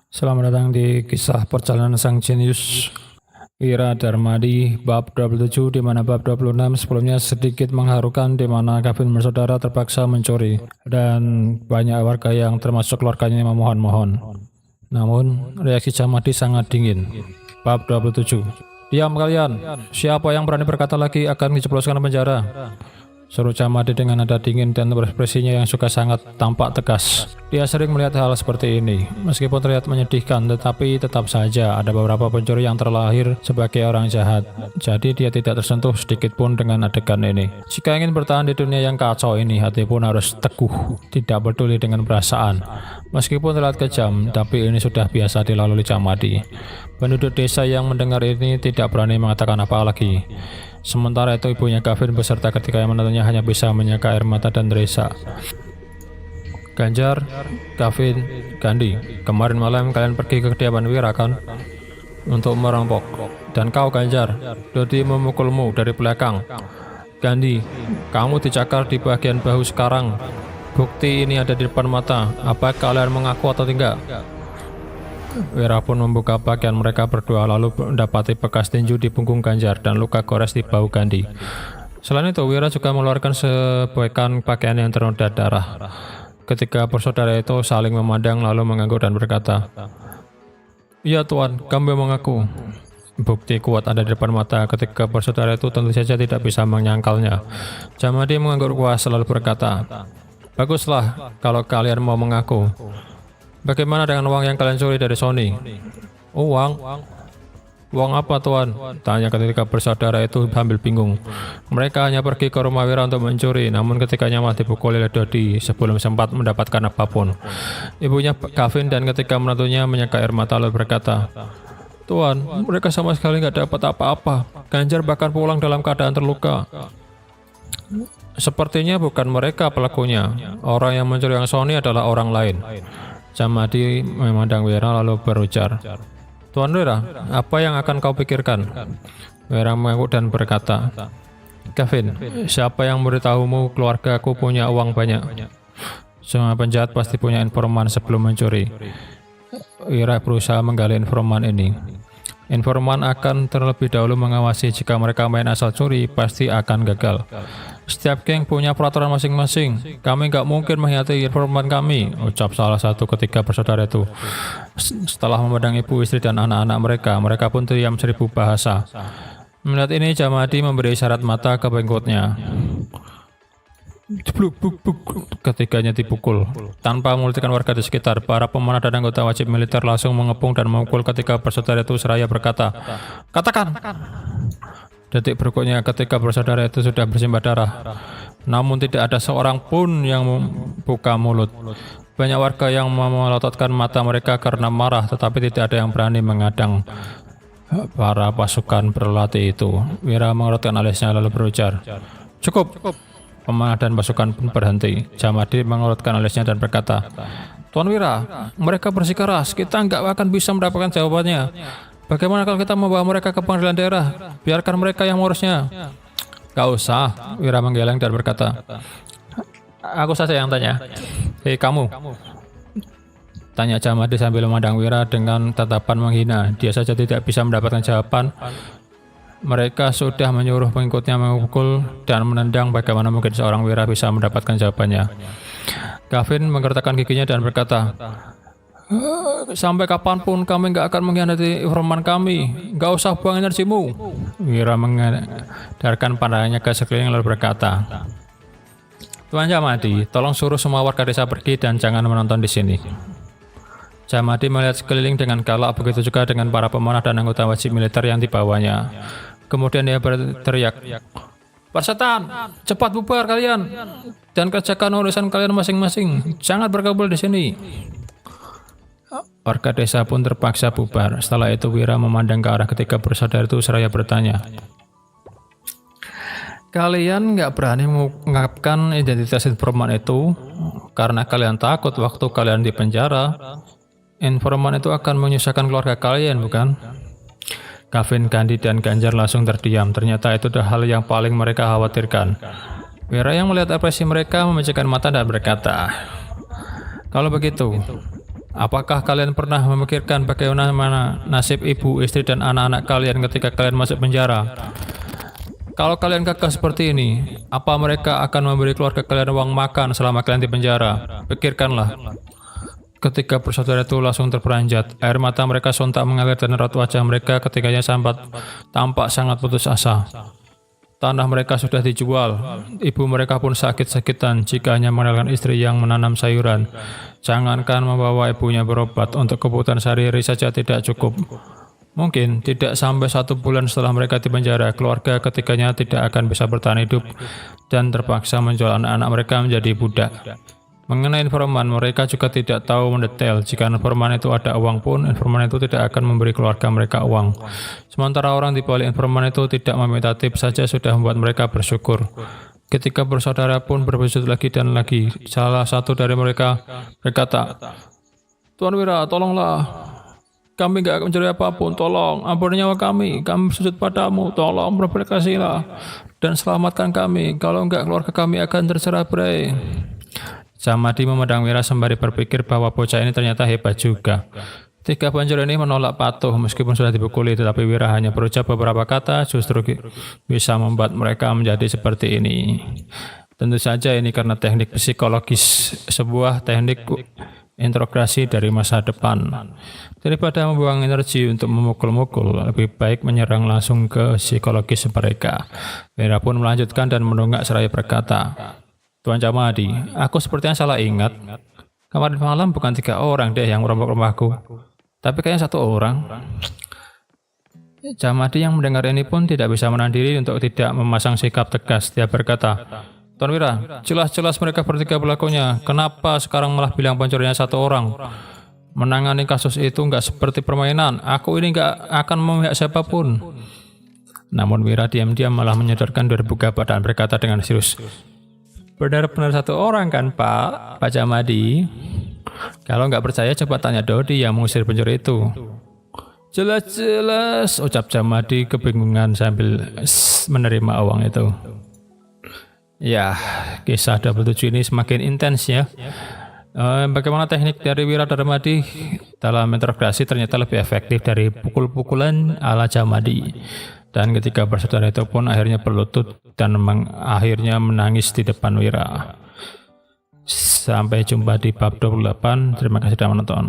Selamat datang di kisah perjalanan sang jenius Wira Darmadi bab 27, di mana bab 26 sebelumnya sedikit mengharukan, di mana Gavin bersaudara terpaksa mencuri dan banyak warga yang termasuk keluarganya memohon-mohon. Namun reaksi Jamadi sangat dingin. Bab 27. Diam kalian, siapa yang berani berkata lagi akan dijebloskan penjara? Suruh Jamadi dengan nada dingin dan ekspresinya yang suka sangat tampak tegas. Dia sering melihat hal seperti ini. Meskipun terlihat menyedihkan, tetapi tetap saja ada beberapa pencuri yang terlahir sebagai orang jahat. Jadi dia tidak tersentuh sedikit pun dengan adegan ini. Jika ingin bertahan di dunia yang kacau ini, hati pun harus teguh, tidak peduli dengan perasaan. Meskipun terlihat kejam, tapi ini sudah biasa dilalui Jamadi. Penduduk desa yang mendengar ini tidak berani mengatakan apa lagi. Sementara itu ibunya Gavin beserta ketika yang menontonnya hanya bisa menyeka air mata dan desa. Ganjar, Gavin, Gandhi, kemarin malam kalian pergi ke kediaman Wira kan? Untuk merampok. Dan kau Ganjar, Dodi memukulmu dari belakang. Gandhi, kamu dicakar di bagian bahu sekarang. Bukti ini ada di depan mata. Apa kalian mengaku atau tidak? Wira pun membuka pakaian mereka berdua lalu mendapati bekas tinju di punggung Ganjar dan luka gores di bahu Gandhi. Selain itu, Wira juga mengeluarkan sebekan pakaian yang ternoda darah. Ketika bersaudara itu saling memandang lalu mengangguk dan berkata, "Iya Tuan, kami mengaku." Bukti kuat ada di depan mata. Ketika bersaudara itu tentu saja tidak bisa menyangkalnya. Jamadi mengangguk puas lalu berkata, "Baguslah kalau kalian mau mengaku. Bagaimana dengan uang yang kalian curi dari Sony?" "Uang? Uang apa Tuan?" tanya ketika bersaudara itu sambil bingung. Mereka hanya pergi ke rumah Wira untuk mencuri, namun ketikanya malah dipukul oleh Dodi sebelum sempat mendapatkan apapun. Ibunya Gavin dan ketika menantunya menyeka air mata lalu berkata, "Tuan, mereka sama sekali nggak dapat apa-apa. Ganjar bahkan pulang dalam keadaan terluka." "Sepertinya bukan mereka pelakunya. Orang yang mencuri uang Sony adalah orang lain." Jamadi memandang Wira lalu berujar, "Tuan Wira, apa yang akan kau pikirkan?" Wira mengangguk dan berkata, "Gavin, siapa yang memberitahumu keluargaku punya uang banyak? Semua penjahat pasti punya informan sebelum mencuri." Wira berusaha menggali informan ini. Informan akan terlebih dahulu mengawasi. Jika mereka main asal curi, pasti akan gagal. "Setiap geng punya peraturan masing-masing. Kami nggak mungkin mengkhianati informan kami," ucap salah satu ketiga bersaudara itu. Setelah memandang ibu, istri, dan anak-anak mereka pun diam seribu bahasa. Melihat ini, Jamadi memberi isyarat mata ke pengikutnya. Ketiganya dipukul. Tanpa memulihkan warga di sekitar, para pemanah dan anggota wajib militer langsung mengepung dan memukul ketika bersaudara itu seraya berkata, "Katakan!" Detik berikutnya ketika bersaudara itu sudah bersimbah darah, namun tidak ada seorang pun yang membuka mulut. Banyak warga yang melototkan mata mereka karena marah, tetapi tidak ada yang berani mengadang para pasukan berlatih itu. Wira mengerutkan alisnya lalu berujar, "Cukup." Pemanah dan pasukan pun berhenti. Jamadi mengerutkan alisnya dan berkata, "Tuan Wira, mereka bersikeras. Kita nggak akan bisa mendapatkan jawabannya. Bagaimana kalau kita membawa mereka ke pengadilan daerah? Biarkan mereka yang mengurusnya." "Gak usah," Wira menggeleng dan berkata, "Aku saja yang tanya." "Hei kamu," tanya Jamadi sambil memandang Wira dengan tatapan menghina. Dia saja tidak bisa mendapatkan jawaban. Mereka sudah menyuruh pengikutnya memukul dan menendang. Bagaimana mungkin seorang Wira bisa mendapatkan jawabannya? Gavin menggertakkan giginya dan berkata, "Sampai kapanpun kami nggak akan mengkhianati informan kami. Nggak usah buang energimu." Wira mengedarkan pandangannya ke sekeliling lalu berkata, "Tuan Jamadi, tolong suruh semua warga desa pergi dan jangan menonton di sini." Jamadi melihat sekeliling dengan galak, begitu juga dengan para pemanah dan anggota wajib militer yang dibawanya. Kemudian dia berteriak, "Persetan, cepat bubar kalian dan kerjakan urusan kalian masing-masing. Jangan berkumpul di sini." Warga desa pun terpaksa bubar. Setelah itu Wira memandang ke arah ketiga bersaudara itu seraya bertanya, "Kalian nggak berani mengungkapkan identitas informan itu karena kalian takut waktu kalian di penjara informan itu akan menyusahkan keluarga kalian, bukan?" Gavin, Gandhi, dan Ganjar langsung terdiam. Ternyata itu adalah hal yang paling mereka khawatirkan. Wira yang melihat ekspresi mereka memejamkan mata dan berkata, "Kalau begitu, Apakah kalian pernah memikirkan bagaimana nasib ibu, istri, dan anak-anak kalian ketika kalian masuk penjara? Kalau kalian kekeh seperti ini, apa mereka akan memberi keluarga kalian uang makan selama kalian di penjara? Pikirkanlah. Ketika bersaudara itu langsung terperanjat, air mata mereka sontak mengalir dan raut wajah mereka ketikanya tampak sangat putus asa. Tanah mereka sudah dijual, ibu mereka pun sakit-sakitan jika hanya mengandalkan istri yang menanam sayuran. Jangankan membawa ibunya berobat, untuk kebutuhan sehari-hari saja tidak cukup. Mungkin tidak sampai 1 bulan setelah mereka di penjara, keluarga ketiganya tidak akan bisa bertahan hidup dan terpaksa menjual anak-anak mereka menjadi budak. Mengenai informan, mereka juga tidak tahu mendetail. Jika informan itu ada uang pun, informan itu tidak akan memberi keluarga mereka uang. Sementara orang di balik informan itu tidak meminta tips saja sudah membuat mereka bersyukur. Ketika bersaudara pun berbisut lagi dan lagi. Salah satu dari mereka berkata, "Tuan Wira, tolonglah. Kami gak akan mencuri apapun, tolong, ampuni nyawa kami bersujud padamu, tolong berbelas kasihilah, dan selamatkan kami, kalau enggak keluarga kami akan tercerai-berai." Jamadi memandang Wira sembari berpikir bahwa bocah ini ternyata hebat juga. Tiga Banjur ini menolak patuh meskipun sudah dipukuli, tetapi Wira hanya berucap beberapa kata justru bisa membuat mereka menjadi seperti ini. Tentu saja ini karena teknik psikologis, sebuah teknik interogasi dari masa depan. Daripada membuang energi untuk memukul-mukul, lebih baik menyerang langsung ke psikologis mereka. Wira pun melanjutkan dan menunggak seraya berkata, "Tuan Jamadi, aku sepertinya salah ingat. Kemarin malam bukan 3 orang deh yang merampok rumahku, tapi kayaknya 1 orang." Jamadi yang mendengar ini pun tidak bisa menahan diri untuk tidak memasang sikap tegas. Dia berkata, "Tuan Wira, jelas-jelas mereka bertiga pelakunya. Kenapa sekarang malah bilang pencurinya 1 orang? Menangani kasus itu nggak seperti permainan. Aku ini nggak akan memihak siapapun." Namun Wira diam-diam malah menyodorkan 2000 gabah dan berkata dengan serius, "Benar-benar 1 orang kan Pak Jamadi? Kalau nggak percaya coba tanya Dodi yang mengusir pencuri itu." "Jelas-jelas," ucap Jamadi kebingungan sambil menerima uang itu. Ya, kisah 27 ini semakin intens ya. Bagaimana teknik dari Wira Darmadi dalam interogasi ternyata lebih efektif dari pukul-pukulan ala Jamadi. Dan ketika bersaudara itu pun akhirnya berlutut dan akhirnya menangis di depan Wira. Sampai jumpa di bab 28. Terima kasih sudah menonton.